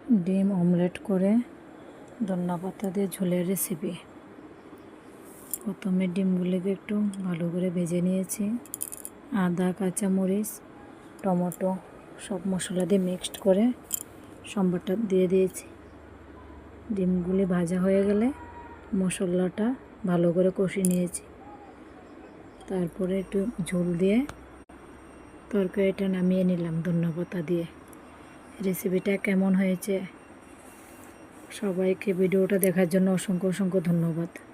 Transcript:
ডিম অমলেট করে ধনিয়া পাতা দিয়ে ঝোলের রেসিপি। প্রথমে ডিমগুলিকে একটু ভালো করে ভেজে নিয়েছি। আদা, কাঁচামরিচ, টমেটো সব মশলা দিয়ে মিক্সড করে সম্বারটা দিয়ে দিয়েছি। ডিমগুলি ভাজা হয়ে গেলে মশলাটা ভালো করে কষিয়ে নিয়েছি। তারপরে একটু ঝোল দিয়ে তরকারিটা নামিয়ে নিলাম ধনিয়া পাতা দিয়ে। রেসিপিটা কেমন হয়েছে? সবাইকে ভিডিওটা দেখার জন্য অসংখ্য ধন্যবাদ।